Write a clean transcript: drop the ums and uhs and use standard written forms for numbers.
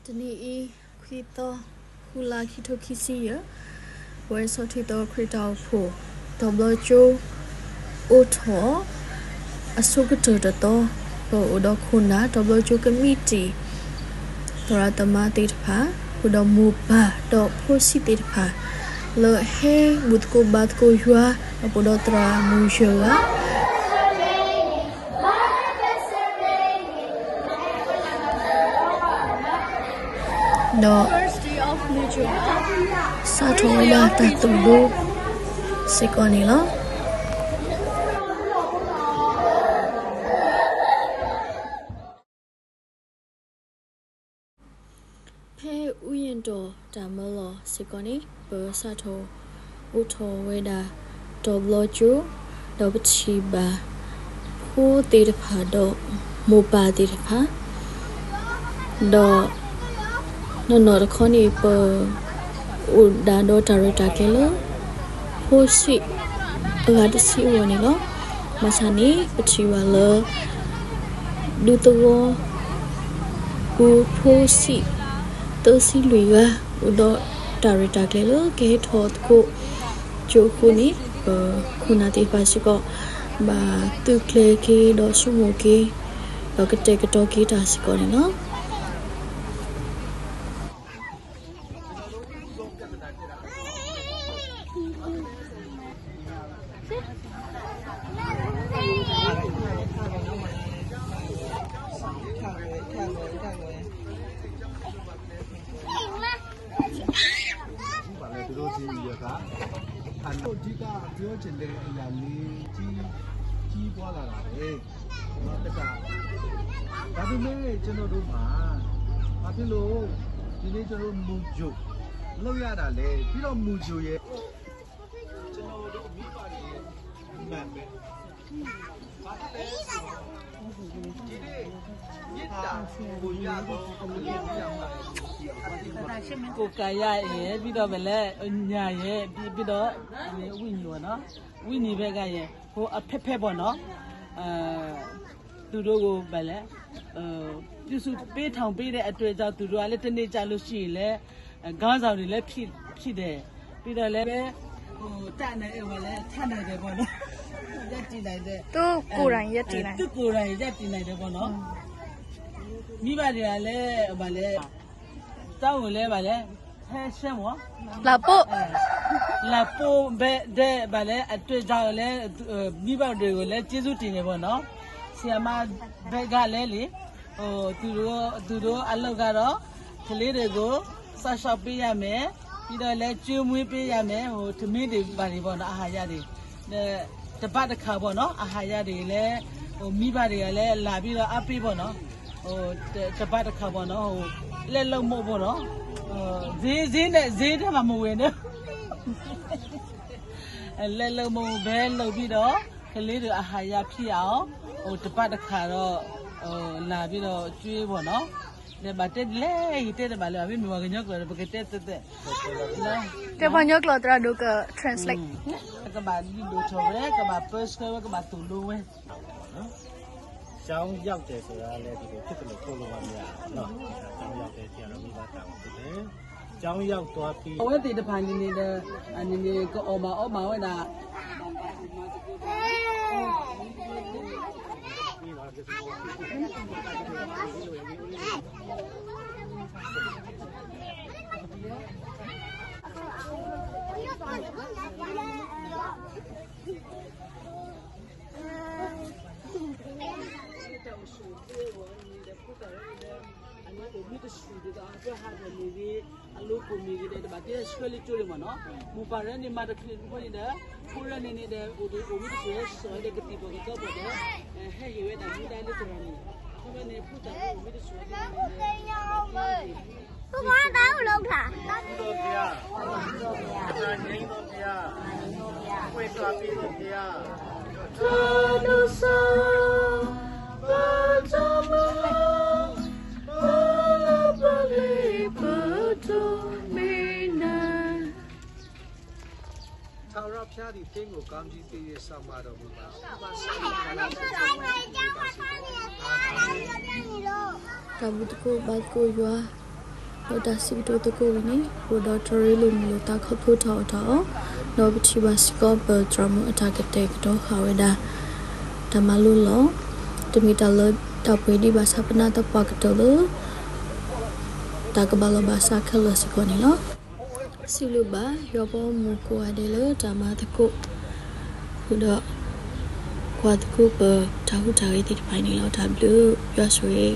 Tani Krito Hula Kito Kisiya where Sotito Krito Po Doblojo Oto Asukato Dato Odokuna Doblojo Committee Toratama Tidpa Udo Mupa Do Posi Tidpa Lo He Butko Batko Yua Apodotra Mujula No first day of Mujula Satoya Tatubu Sekonila Pe Uyendo Damalo Sekoni Sato Uto Weda Dobloju Dobchiba Pu Tidpa Mupa Tidpa Do No, the Connie per Udado Tarita Killer, Posi, Radisi Wanilo, Masani, Pachiwala, Dutowo, Posi, Tosi Luiga, Udo Tarita Killer, Gate Hot Cook, Jokuni, Kunati Pasiko, Ba Tukleki, Dosumuki, Take a talkie Tasikonino. Kaya bido bele nya ye bido wini no wini be ga ye ho a pepe bo noသူတို့ကိုဗလဲပြုစုပေးထောင်ပေးတဲ့အတွက်ကြောင့်သူတို့ကလည်းတနေ့ကြာလို့ရှိရင်လည်းခေါင်းဆောင်တွေလည်းဖြစ်တယ်ပြီးတော့လည်းပဲဟိုတက်နေဗလဲထပ်နေတယ်ပေါ့နော်ရက်တည်နိုင်တယ်သူကိုယ်တိုင်ရက်တည်နိုင်သူကိုယ်တိုင်ရက်တည်နိုင်တယ်ပေါ့နော်မိဘတွေကလည်းဗလဲတောင်းကိုလည်းဗလဲဟဲရှင်းမောလာပို့ဘဲတဲ့ဗလဲအတွက်ကြောင့်လည်းမိဘတွေကိုလည်းကျေးဇူးတင်နေပေါ့နော်ဆီယမဘက်ကလည်းလေဟိုသူတို့အလုပ်ကတော့ကလေးတွေကိုဆော့ရှော့ပေးရမယ်ပြီးတော့လည်းကျွေးမွေးပေးရမယ်ဟိုသမီးတွေပါနေပေါ့နော်အာဟာရတွေတပတ်တစ်ခါပေါ့နော်အာဟာရတွေလည်းဟိုမိဘတွေကလည်းလာပြီးတော့အပေးပေါ့နော်ဟိုတပတ်တစ်ခါပေါ့နော်ဟိုလက်လုံးမို့ပေါ့နော်ဈေးထဲမှာမဝင်နဲ့လက်လုံးမို့ပဲလုပ်ပြီးတော့ကလေးတွေအာဟာရဖြစ်အောင်ဟိုတပတ်တစ်ခါတော့လာပြီးတော့ကျွေးပေါ့နော်ဒီမှာတက်လေတဲ့မှာလေအမေမကညောက်ကလည်းပကတက်တဲ့ဘာညောက်ကလာတော့က translate ကဘာဒီလိုချောရဲကဘာ personal ကဘာတူလို့ဝဲနော်ကျောင်းရောက်တယ်ဆိုတာလည်းဒီလိုဖြစ်တယ်လို့ပြောလို့မရဘူးနော်ကျောင်းရောက်တယ်ဆရာတော်မိဘတောင်းဖြစ်တယ်ကျောင်းရောက်သွားပြီးဝဲတီတဖန်နေတဲ့အနေနဲ့ကောအော်မဝဲတာအလုပ်ကိုမိခဲ့တဲ့ဗတ်ရဲ့ဆွဲလေးကျိုးလေးမနော်မူပါရနေမှာတခင်းပေါ်နေတဲ့ကိုရနေနေတဲ့ဟိုဒီကိုမိဆွဲဆွဲတဲ့ကတိပေါ်ကတော့ပေါ်တယ်ဟဲ့ရွေးတာမိတိုင်းလေးတော်နေကိုရနေဖူးတာမိဆွဲတဲ့သူကတော့လောက်တာတော်ဗျာတော်ဗျာငင်းတော်ဗျာဝေသွားပြီးတော်ဗျာတော်ဆောဘာတော်မထာဝရဘုရားသည်တင်းကိုကောင်းကြီးပေးရဆောင်မတော်မူပါ။တဘုတ်ကိုဘတ်ကိုရွာ Lo da si to to ko ni ro da tori lo mi lo ta kho pho tho tho no pthi ba sko ba drama attack te to ha we da da ma lo lo to mi ta lo ta pwe di ba sa pana to pa to lo ta ka ba lo ba sa kha lo si ko ni lo si lo ba yo bo mu ko ade lo da ma ta ko hu do kwa ta ko ba ta hu ta ri ti pai ni lo ta blu yo so ye